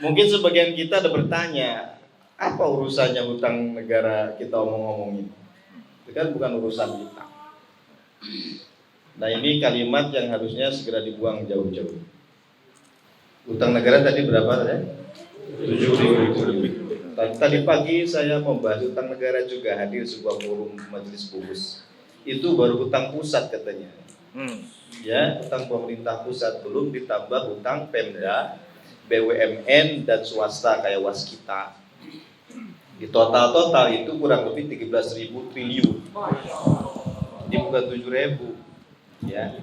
Mungkin sebagian kita ada bertanya, apa urusannya hutang negara kita omong-omongin? Itu kan bukan urusan kita. Nah, ini kalimat yang harusnya segera dibuang jauh-jauh. Hutang negara tadi berapa ya? 7.000 lebih. Tadi pagi saya membahas hutang negara juga, hadir sebuah forum majelis Bubus. Itu baru hutang pusat katanya. Ya, hutang pemerintah pusat, belum ditambah hutang Pemda, BUMN dan swasta kayak Waskita. Di total itu kurang lebih 13.000 triliun. Ini bukan 7.000. Ya.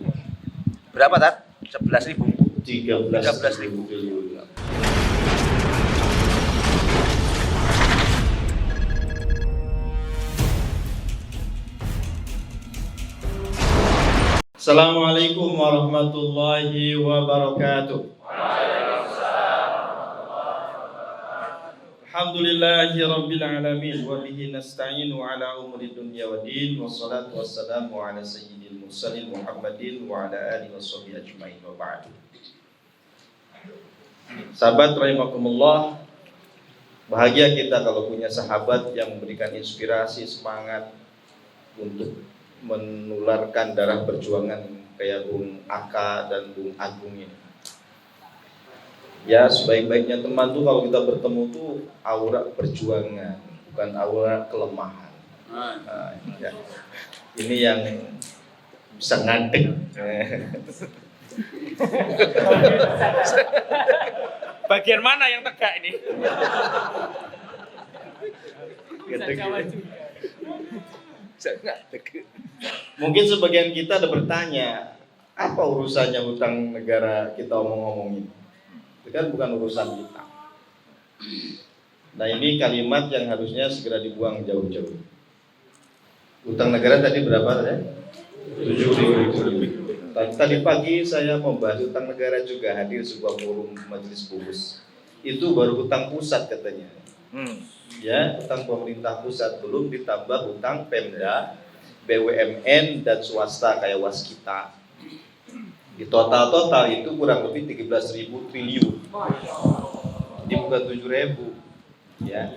Berapa, Tat? 11.000. 13.000 triliun. Assalamualaikum warahmatullahi wabarakatuh. Alhamdulillahi rabbil alamin wa bihi nasta'inu ala umuri dunya wa din, wassalatu wassalamu ala sayyidil mursalin Muhammadin wa ala alihi washabihi ajmain wa ba'du. Sahabat rahimakumullah, bahagia kita kalau punya sahabat yang memberikan inspirasi, semangat untuk menularkan darah perjuangan kayak Bung Aka dan Bung Agung ini. Ya, sebaik-baiknya teman tuh kalau kita bertemu tuh aura perjuangan, bukan aura kelemahan. Nah, ya. Ini yang bisa ngantek. Bagian mana yang tegak ini? Mungkin sebagian kita ada bertanya, apa urusannya hutang negara kita omong-omongin? Itu kan bukan urusan kita. Nah, ini kalimat yang harusnya segera dibuang jauh-jauh. Hutang negara tadi berapa ya? 7.000 lebih. Tadi pagi saya membahas hutang negara juga, hadir sebuah forum majelis Bubus. Itu baru hutang pusat katanya. Ya, hutang pemerintah pusat, belum ditambah hutang Pemda, BUMN dan swasta kayak Waskita. Di total itu kurang lebih 13.000 triliun. Ini bukan 7.000. Ya.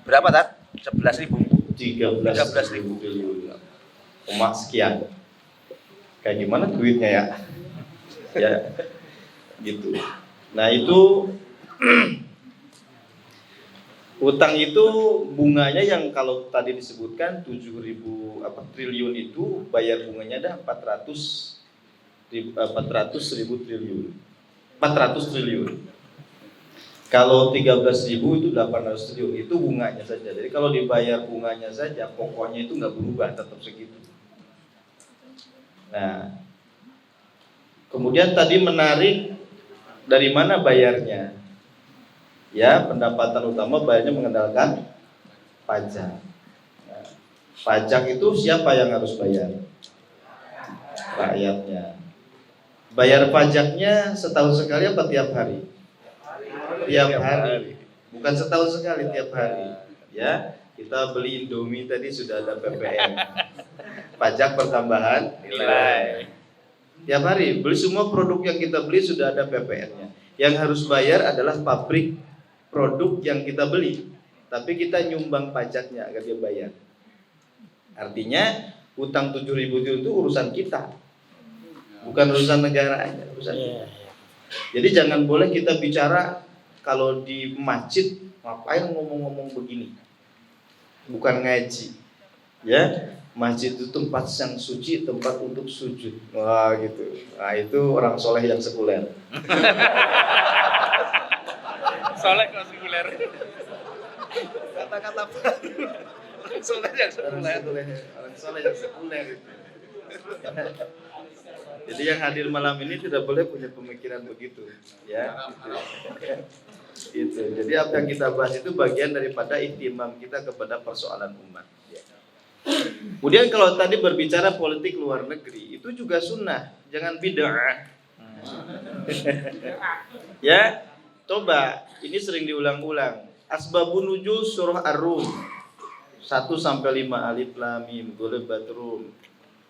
Berapa, Tat? 11.000. 13.000 triliun. Sekian. Kayak gimana duitnya ya? Ya, gitu. Nah, itu utang itu bunganya yang kalau tadi disebutkan 7.000 triliun itu bayar bunganya ada 400.000 triliun. 400 triliun. Kalau 13.000 itu 800 triliun, itu bunganya saja. Jadi kalau dibayar bunganya saja, pokoknya itu nggak berubah, tetap segitu. Nah, kemudian tadi menarik, dari mana bayarnya? Ya, pendapatan utama bayarnya mengandalkan pajak. Nah, pajak itu siapa yang harus bayar? Rakyatnya. Bayar pajaknya setahun sekali apa tiap hari? Tiap hari. Bukan setahun sekali, tiap hari. Ya, kita beli Indomie tadi sudah ada PPN. Pajak pertambahan nilai. Tiap hari beli semua produk yang kita beli sudah ada PPN-nya. Yang harus bayar adalah pabrik produk yang kita beli, tapi kita nyumbang pajaknya agar dia bayar. Artinya utang 7.000 itu urusan kita, bukan urusan negara aja, urusan kita. Jadi jangan boleh kita bicara kalau di masjid ngapain ngomong-ngomong begini, bukan ngaji. Ya, masjid itu tempat yang suci, tempat untuk sujud. Wah, gitu. Nah, itu orang soleh yang sekuler. Soleh kok sekuler. Kata-kata baru. Orang soleh yang sekuler. Orang soleh yang sekuler itu. Jadi yang hadir malam ini tidak boleh punya pemikiran begitu, ya. Itu. Jadi apa yang kita bahas itu bagian daripada ihtimam kita kepada persoalan umat. Kemudian kalau tadi berbicara politik luar negeri, itu juga sunnah, jangan bid'ah. Ya, coba ini sering diulang-ulang. Asbabun nuzul surah Ar-Rum 1-5, Alif Lam Mim, Ghulibat Rum,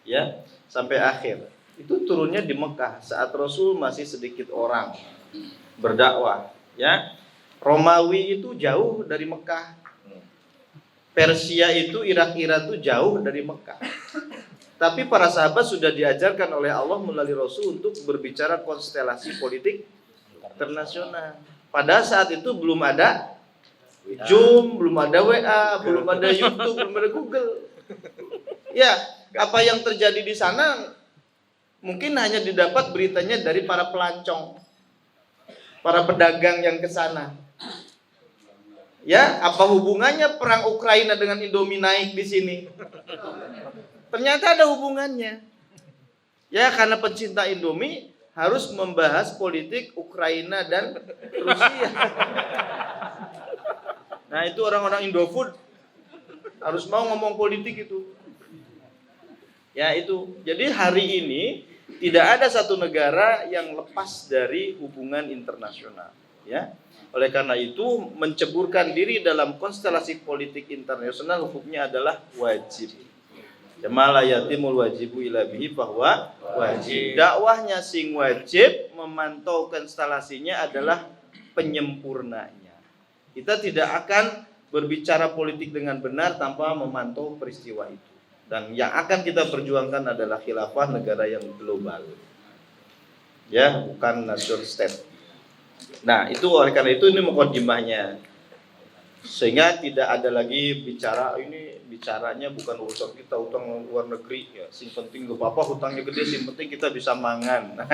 ya, sampai akhir. Itu turunnya di Mekah saat Rasul masih sedikit orang berdakwah, Ya, Romawi itu jauh dari Mekah. Persia itu, Irak-Iran itu jauh dari Mekah. Tapi para sahabat sudah diajarkan oleh Allah melalui Rasul untuk berbicara konstelasi politik internasional. Pada saat itu belum ada Zoom, belum ada WA, belum ada YouTube, belum ada Google. Ya, apa yang terjadi di sana mungkin hanya didapat beritanya dari para pelancong, para pedagang yang ke sana. Ya, apa hubungannya perang Ukraina dengan Indomie naik di sini? Ternyata ada hubungannya. Ya, karena pencinta Indomie harus membahas politik Ukraina dan Rusia. Nah, itu orang-orang Indofood harus mau ngomong politik itu. Ya, itu. Jadi hari ini tidak ada satu negara yang lepas dari hubungan internasional, ya. Oleh karena itu, menceburkan diri dalam konstelasi politik internasional hukumnya adalah wajib. Jamalah yatimul wajibu ila bihi, bahwa wajib. Dakwahnya sing wajib, memantau konstelasinya adalah penyempurnanya. Kita tidak akan berbicara politik dengan benar tanpa memantau peristiwa itu. Dan yang akan kita perjuangkan adalah khilafah negara yang global. Ya, bukan nation state. Nah, itu oleh karena itu ini mukadimahnya. Sehingga tidak ada lagi bicaranya bukan urusan kita utang luar negeri ya. Sing penting gak apa-apa hutangnya gede, sing penting kita bisa mangan. Nah,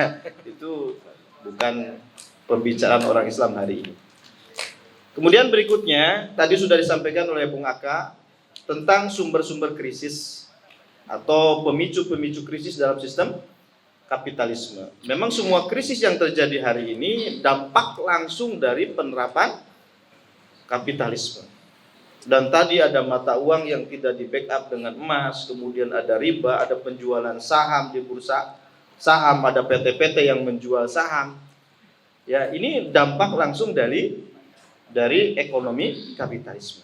itu bukan pembicaraan orang Islam hari ini. Kemudian berikutnya tadi sudah disampaikan oleh Bung Aka tentang sumber-sumber krisis atau pemicu-pemicu krisis dalam sistem kapitalisme. Memang semua krisis yang terjadi hari ini dampak langsung dari penerapan kapitalisme. Dan tadi ada mata uang yang tidak di backup dengan emas, kemudian ada riba, ada penjualan saham di bursa saham, ada PT-PT yang menjual saham. Ya, ini dampak langsung dari ekonomi kapitalisme.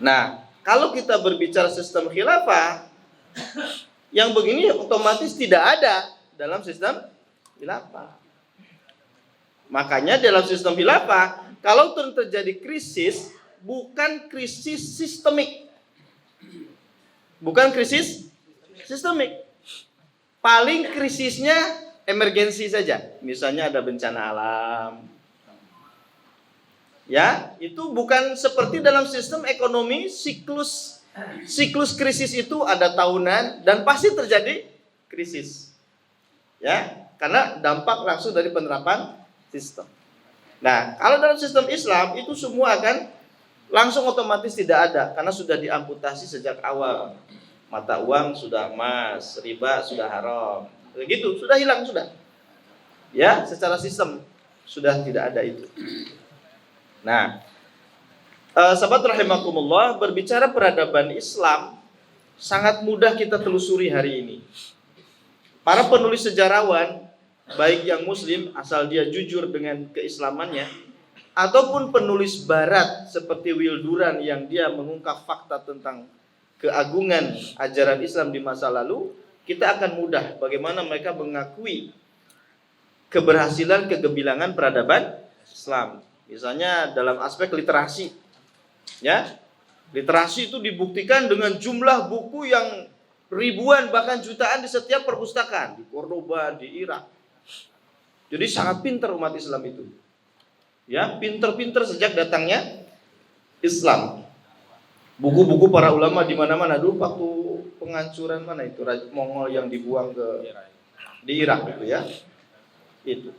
Nah, kalau kita berbicara sistem khilafah, yang begini otomatis tidak ada dalam sistem khilafah. Makanya dalam sistem khilafah, kalau terjadi krisis, bukan krisis sistemik. Bukan krisis sistemik. Paling krisisnya emergensi saja. Misalnya ada bencana alam. Ya, itu bukan seperti dalam sistem ekonomi siklus krisis itu ada tahunan dan pasti terjadi krisis. Ya, karena dampak langsung dari penerapan sistem. Nah, kalau dalam sistem Islam itu semua akan langsung otomatis tidak ada karena sudah diamputasi sejak awal. Mata uang sudah emas, riba sudah haram. Begitu, sudah hilang sudah. Ya, secara sistem sudah tidak ada itu. Nah, sahabat rahimakumullah, berbicara peradaban Islam sangat mudah kita telusuri hari ini. Para penulis sejarawan, baik yang muslim asal dia jujur dengan keislamannya, ataupun penulis barat seperti Will Durant yang dia mengungkap fakta tentang keagungan ajaran Islam di masa lalu, kita akan mudah bagaimana mereka mengakui keberhasilan kegemilangan peradaban Islam. Misalnya dalam aspek literasi, ya, literasi itu dibuktikan dengan jumlah buku yang ribuan bahkan jutaan di setiap perpustakaan di Cordoba, di Irak. Jadi sangat pintar umat Islam itu, ya, pintar-pintar sejak datangnya Islam. Buku-buku para ulama di mana-mana dulu waktu penghancuran mana itu Mongol yang dibuang di Irak itu, ya, itu.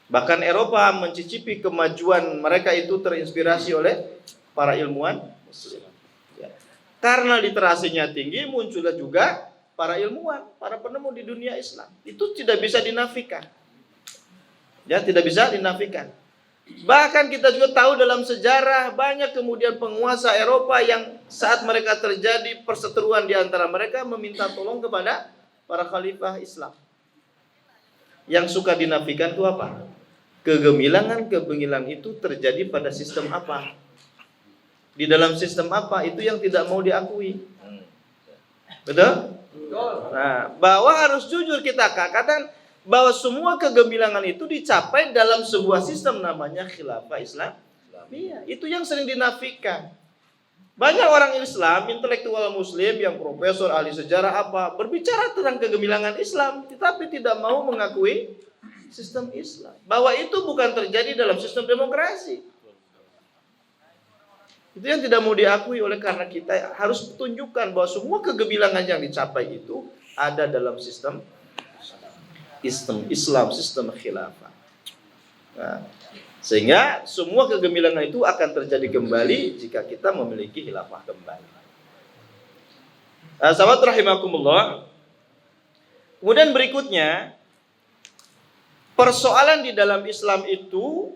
Bahkan Eropa mencicipi kemajuan mereka itu terinspirasi oleh para ilmuwan Muslim. Ya. Karena literasinya tinggi, muncullah juga para ilmuwan, para penemu di dunia Islam. Itu tidak bisa dinafikan. Ya, tidak bisa dinafikan. Bahkan kita juga tahu dalam sejarah banyak kemudian penguasa Eropa yang saat mereka terjadi perseteruan di antara mereka meminta tolong kepada para khalifah Islam. Yang suka dinafikan itu apa? Kegemilangan itu terjadi pada sistem apa? Di dalam sistem apa? Itu yang tidak mau diakui. Betul? Nah, bahwa harus jujur kita katakan bahwa semua kegemilangan itu dicapai dalam sebuah sistem namanya khilafah Islamiyah. Itu yang sering dinafikan. Banyak orang Islam, intelektual muslim yang profesor, ahli sejarah berbicara tentang kegemilangan Islam, tetapi tidak mau mengakui sistem Islam. Bahwa itu bukan terjadi dalam sistem demokrasi. Itu yang tidak mau diakui oleh karena kita harus tunjukkan bahwa semua kegemilangan yang dicapai itu ada dalam sistem Islam, sistem khilafah. Nah, sehingga semua kegemilangan itu akan terjadi kembali jika kita memiliki khilafah kembali. Sahabat rahimakumullah. Kemudian berikutnya, persoalan di dalam Islam itu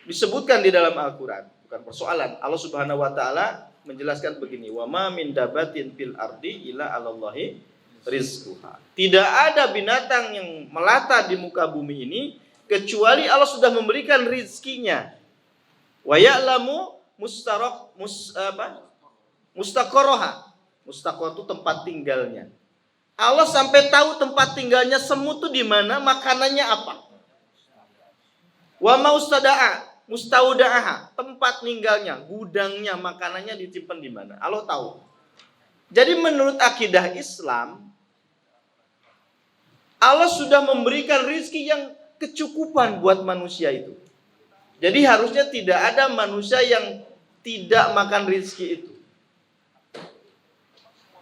disebutkan di dalam Al-Quran. Bukan persoalan. Allah Subhanahu wa ta'ala menjelaskan begini, wa ma min dabatin fil ardi illa 'alallahi rizquha. Tidak ada binatang yang melata di muka bumi ini kecuali Allah sudah memberikan rizkinya. Wa ya'lamu mustaqarraha. Mustaqarrah itu tempat tinggalnya. Allah sampai tahu tempat tinggalnya semut itu di mana, makanannya apa. Wa mustaudaha, tempat tinggalnya, gudangnya, makanannya disimpan di mana. Allah tahu. Jadi menurut akidah Islam, Allah sudah memberikan rizki yang kecukupan buat manusia itu. Jadi harusnya tidak ada manusia yang tidak makan rizki itu.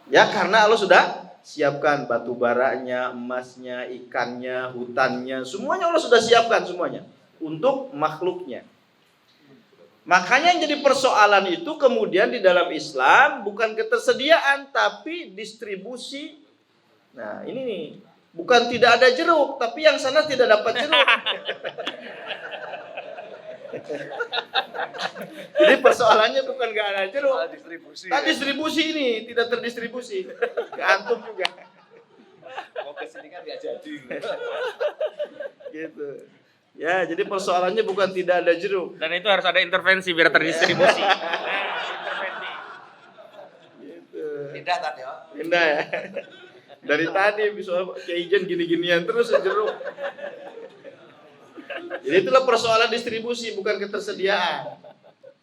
Ya, karena Allah sudah siapkan batu baranya, emasnya, ikannya, hutannya, semuanya Allah sudah siapkan semuanya untuk makhluknya. Makanya yang jadi persoalan itu kemudian di dalam Islam bukan ketersediaan tapi distribusi. Nah, ini nih, bukan tidak ada jeruk, tapi yang sana tidak dapat jeruk. Jadi persoalannya bukan gak ada jeruk, distribusi ini tidak terdistribusi. Ke antum juga. Mau kesini kan gak jadi. Gitu. Ya, jadi persoalannya bukan tidak ada jeruk. Dan itu harus ada intervensi biar terdistribusi. Intervensi. Gitu. Pindah tadi ya. Pindah ya. Dari tadi bisa keijen gini-ginian terus jeruk. Jadi itulah persoalan distribusi, bukan ketersediaan.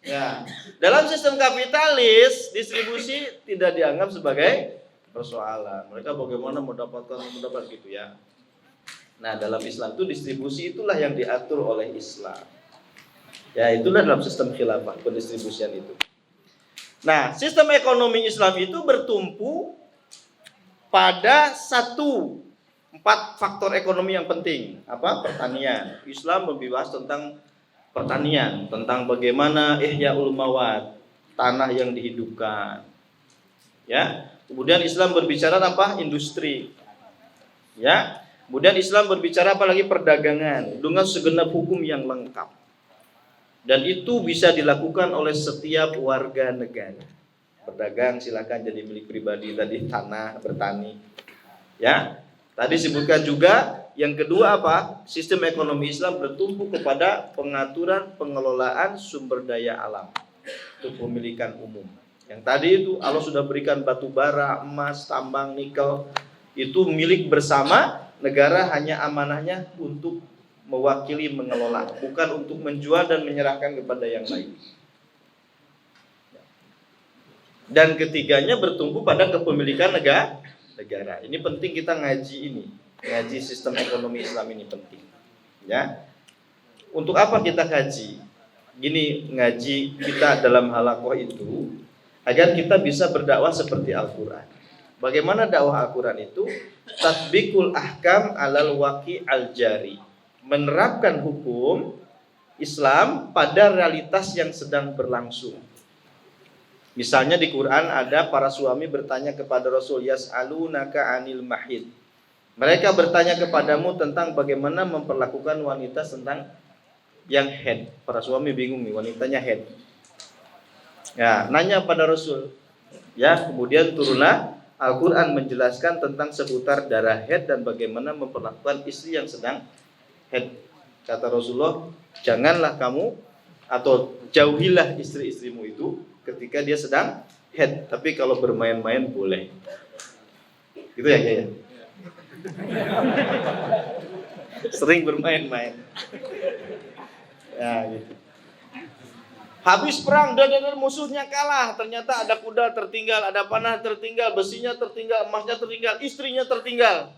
Ya, dalam sistem kapitalis distribusi tidak dianggap sebagai persoalan. Mereka bagaimana mendapatkan gitu ya. Nah, dalam Islam itu distribusi itulah yang diatur oleh Islam. Ya, itulah dalam sistem khilafah pendistribusian itu. Nah, sistem ekonomi Islam itu bertumpu pada 4 faktor ekonomi yang penting. Apa? Pertanian. Islam membahas tentang pertanian, tentang bagaimana ihyaul mawad, tanah yang dihidupkan. Ya. Kemudian Islam berbicara apa? Industri. Ya. Kemudian Islam berbicara apalagi perdagangan dengan segenap hukum yang lengkap. Dan itu bisa dilakukan oleh setiap warga negara. Berdagang silakan jadi milik pribadi, tadi tanah, bertani. Ya. Tadi sebutkan juga yang kedua apa? Sistem ekonomi Islam bertumpu kepada pengaturan pengelolaan sumber daya alam untuk pemilikan umum. Yang tadi itu Allah sudah berikan batu bara, emas, tambang, nikel, itu milik bersama. Negara hanya amanahnya untuk mewakili mengelola, bukan untuk menjual dan menyerahkan kepada yang lain. Dan ketiganya bertumpu pada kepemilikan negara. Ini penting kita ngaji ini, ngaji sistem ekonomi Islam ini penting. Ya, untuk apa kita kaji? Gini, ngaji kita dalam halaqah itu agar kita bisa berdakwah seperti Al-Quran. Bagaimana dakwah Al-Quran itu? Tatbikul ahkam alal waqi al-jari, menerapkan hukum Islam pada realitas yang sedang berlangsung. Misalnya di Quran ada para suami bertanya kepada Rasul, yas'alunaka anil mahid. Mereka bertanya kepadamu tentang bagaimana memperlakukan wanita tentang yang head. Para suami bingung nih, wanitanya head. Ya, nanya pada Rasul. Ya, kemudian turunlah Al-Quran menjelaskan tentang seputar darah haid dan bagaimana memperlakukan istri yang sedang haid. Kata Rasulullah, janganlah kamu atau jauhilah istri-istrimu itu ketika dia sedang haid. Tapi kalau bermain-main boleh. Gitu ya, ya. Sering bermain-main. Ya, gitu. Habis perang, dan musuhnya kalah. Ternyata ada kuda tertinggal, ada panah tertinggal, besinya tertinggal, emasnya tertinggal, istrinya tertinggal.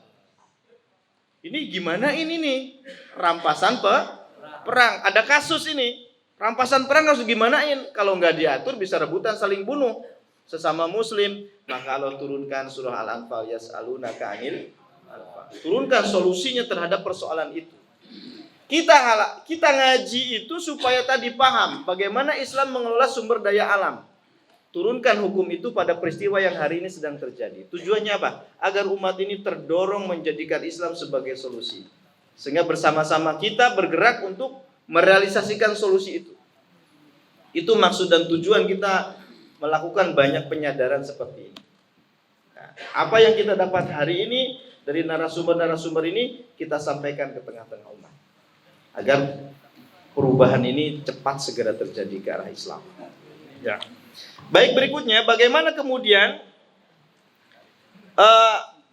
Ini gimana ini nih? Rampasan perang. Ada kasus ini. Rampasan perang harus gimanain? Kalau nggak diatur bisa rebutan saling bunuh sesama muslim. Maka Allah turunkan surah Al-Anfal, yas'alunaka 'anil anfal. Turunkan solusinya terhadap persoalan itu. Kita ngaji itu supaya tadi paham bagaimana Islam mengelola sumber daya alam. Turunkan hukum itu pada peristiwa yang hari ini sedang terjadi. Tujuannya apa? Agar umat ini terdorong menjadikan Islam sebagai solusi. Sehingga bersama-sama kita bergerak untuk merealisasikan solusi itu. Itu maksud dan tujuan kita melakukan banyak penyadaran seperti ini. Nah, apa yang kita dapat hari ini dari narasumber-narasumber ini kita sampaikan ke tengah-tengah umat. Agar perubahan ini cepat segera terjadi ke arah Islam. Ya. Baik, berikutnya bagaimana kemudian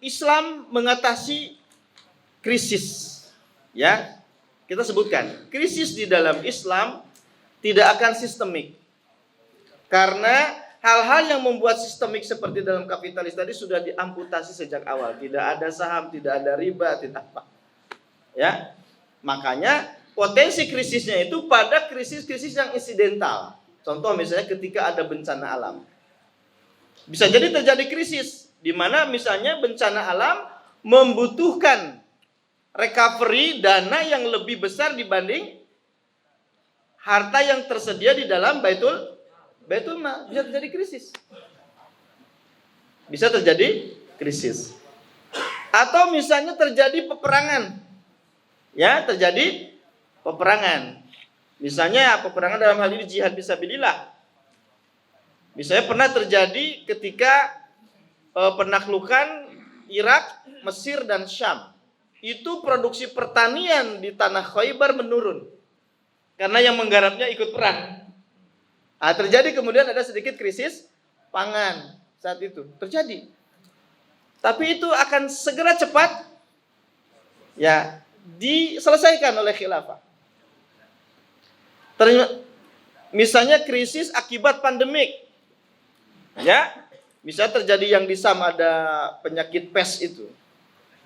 Islam mengatasi krisis. Ya, kita sebutkan krisis di dalam Islam tidak akan sistemik, karena hal-hal yang membuat sistemik seperti dalam kapitalis tadi sudah diamputasi sejak awal. Tidak ada saham, tidak ada riba, tidak apa. Ya. Makanya potensi krisisnya itu pada krisis-krisis yang insidental. Contoh misalnya ketika ada bencana alam. Bisa jadi terjadi krisis di mana misalnya bencana alam membutuhkan recovery dana yang lebih besar dibanding harta yang tersedia di dalam baitul mal. Bisa terjadi krisis. Bisa terjadi krisis. Atau misalnya terjadi peperangan. Ya, terjadi peperangan. Misalnya peperangan dalam hal ini jihad fisabilillah. Misalnya pernah terjadi ketika penaklukan Irak, Mesir dan Syam. Itu produksi pertanian di tanah Khaybar menurun. Karena yang menggarapnya ikut perang. Nah, terjadi kemudian ada sedikit krisis pangan saat itu. Terjadi. Tapi itu akan segera cepat ya diselesaikan oleh khilafah. Misalnya krisis akibat pandemik. Ya, bisa terjadi yang di Sam ada penyakit pes itu.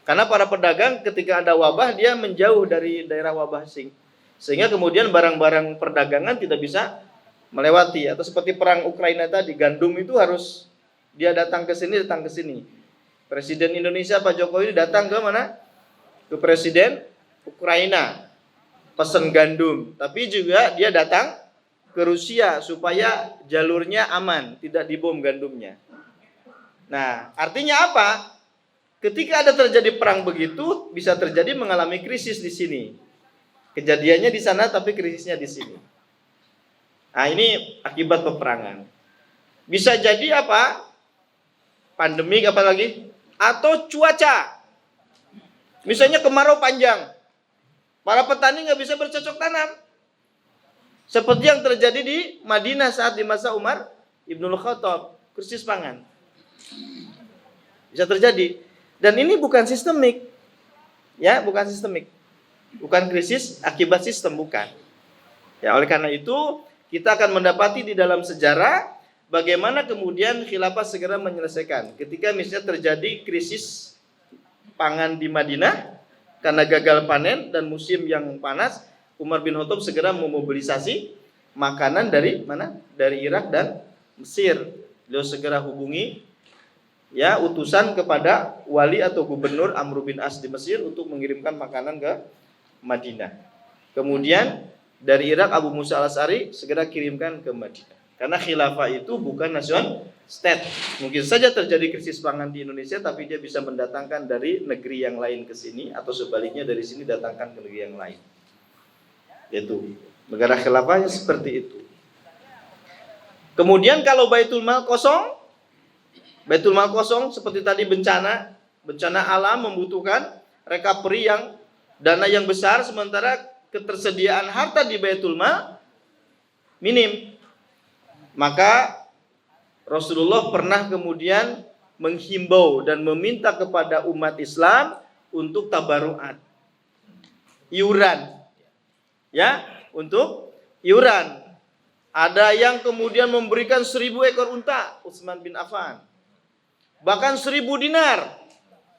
Karena para pedagang ketika ada wabah dia menjauh dari daerah wabah sehingga kemudian barang-barang perdagangan tidak bisa melewati. Atau seperti perang Ukraina tadi, gandum itu harus dia datang ke sini. Presiden Indonesia Pak Jokowi datang ke mana? Ke presiden Ukraina, pesan gandum, tapi juga dia datang ke Rusia supaya jalurnya aman, tidak dibom gandumnya. Nah, artinya apa? Ketika ada terjadi perang begitu, bisa terjadi mengalami krisis di sini. Kejadiannya di sana, tapi krisisnya di sini. Nah, ini akibat peperangan. Bisa jadi apa? Pandemik apalagi? Atau cuaca. Misalnya kemarau panjang, para petani nggak bisa bercocok tanam. Seperti yang terjadi di Madinah saat di masa Umar Ibnul Khattab, krisis pangan. Bisa terjadi. Dan ini bukan sistemik. Ya, bukan sistemik. Bukan krisis akibat sistem, bukan. Ya, oleh karena itu, kita akan mendapati di dalam sejarah bagaimana kemudian khilafah segera menyelesaikan. Ketika misalnya terjadi krisis pangan di Madinah karena gagal panen dan musim yang panas, Umar bin Khattab segera memobilisasi makanan dari mana? Dari Irak dan Mesir. Beliau segera hubungi ya utusan kepada wali atau gubernur Amr bin As di Mesir untuk mengirimkan makanan ke Madinah. Kemudian dari Irak Abu Musa al-Asy'ari segera kirimkan ke Madinah. Karena khilafah itu bukan national state. Mungkin saja terjadi krisis pangan di Indonesia, tapi dia bisa mendatangkan dari negeri yang lain ke sini, atau sebaliknya dari sini datangkan ke negeri yang lain. Yaitu negara khilafahnya seperti itu. Kemudian kalau Baitul Mal kosong seperti tadi bencana alam membutuhkan recovery yang dana yang besar, sementara ketersediaan harta di Baitul Mal minim. Maka Rasulullah pernah kemudian menghimbau dan meminta kepada umat Islam untuk tabaruat. iuran. Ya, untuk iuran. Ada yang kemudian memberikan 1.000 ekor unta, Utsman bin Affan. Bahkan 1.000 dinar.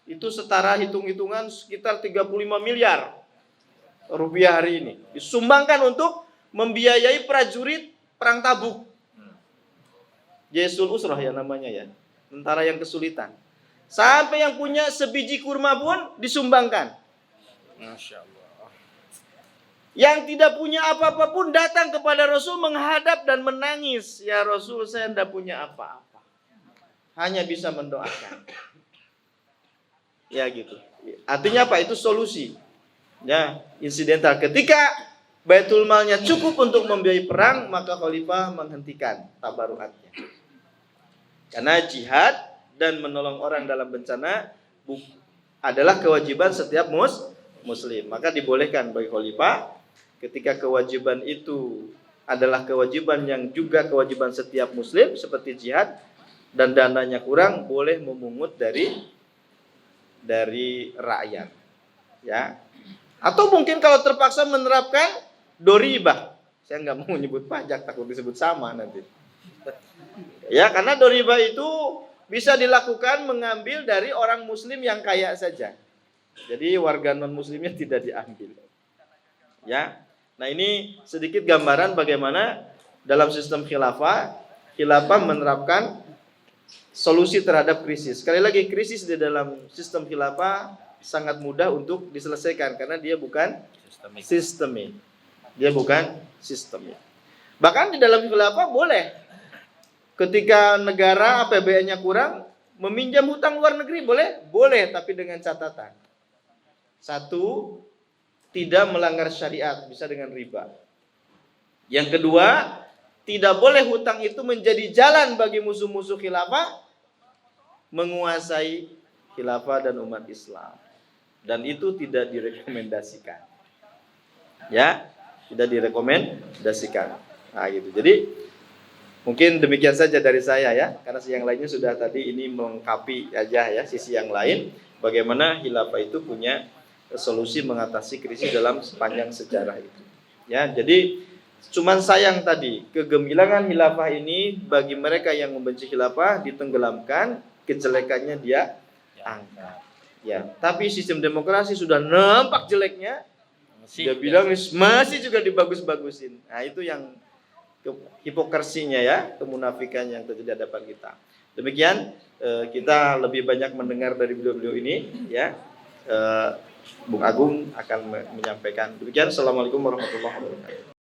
Itu setara hitung-hitungan sekitar 35 miliar rupiah hari ini. Disumbangkan untuk membiayai prajurit perang Tabuk. Jaisul Usrah ya namanya ya. Tentara yang kesulitan. Sampai yang punya sebiji kurma pun disumbangkan. Masya Allah. Yang tidak punya apa-apa pun datang kepada Rasul menghadap dan menangis. Ya Rasul, saya tidak punya apa-apa. Hanya bisa mendoakan. Ya gitu. Artinya apa? Itu solusi. Ya, insidental. Ketika Baitul Malnya cukup untuk membiayai perang, maka khalifah menghentikan tabaruatnya. Karena jihad dan menolong orang dalam bencana adalah kewajiban setiap muslim. Maka dibolehkan bagi khalifah ketika kewajiban itu adalah kewajiban yang juga kewajiban setiap muslim seperti jihad dan dananya kurang, boleh memungut dari rakyat. Ya. Atau mungkin kalau terpaksa menerapkan doribah. Saya nggak mau menyebut pajak, takut disebut sama nanti. Ya, karena doribah itu bisa dilakukan mengambil dari orang muslim yang kaya saja. Jadi warga non muslimnya tidak diambil. Ya. Nah, ini sedikit gambaran bagaimana dalam sistem khilafah menerapkan solusi terhadap krisis. Sekali lagi, krisis di dalam sistem khilafah sangat mudah untuk diselesaikan karena dia bukan sistemik. Dia bukan sistemik. Bahkan di dalam khilafah boleh ketika negara APBN-nya kurang meminjam hutang luar negeri boleh? Boleh, tapi dengan catatan. Satu, tidak melanggar syariat, bisa dengan riba. Yang kedua, tidak boleh hutang itu menjadi jalan bagi musuh-musuh khilafah menguasai khilafah dan umat Islam. Dan itu tidak direkomendasikan. Ya, tidak direkomendasikan. Nah, gitu. Jadi mungkin demikian saja dari saya ya, karena yang lainnya sudah tadi ini melengkapi aja ya sisi yang lain bagaimana khilafah itu punya solusi mengatasi krisis dalam sepanjang sejarah itu. Ya, jadi cuman sayang tadi kegemilangan khilafah ini bagi mereka yang membenci khilafah ditenggelamkan, kejelekannya dia angkat. Ya, tapi sistem demokrasi sudah nampak jeleknya, dia bilang masih juga dibagus-bagusin. Nah, itu yang hipokrisinya ya, kemunafikan yang terjadi di hadapan kita. Demikian kita lebih banyak mendengar dari beliau-beliau ini ya. Bung Agung akan menyampaikan. Demikian, assalamualaikum warahmatullahi wabarakatuh.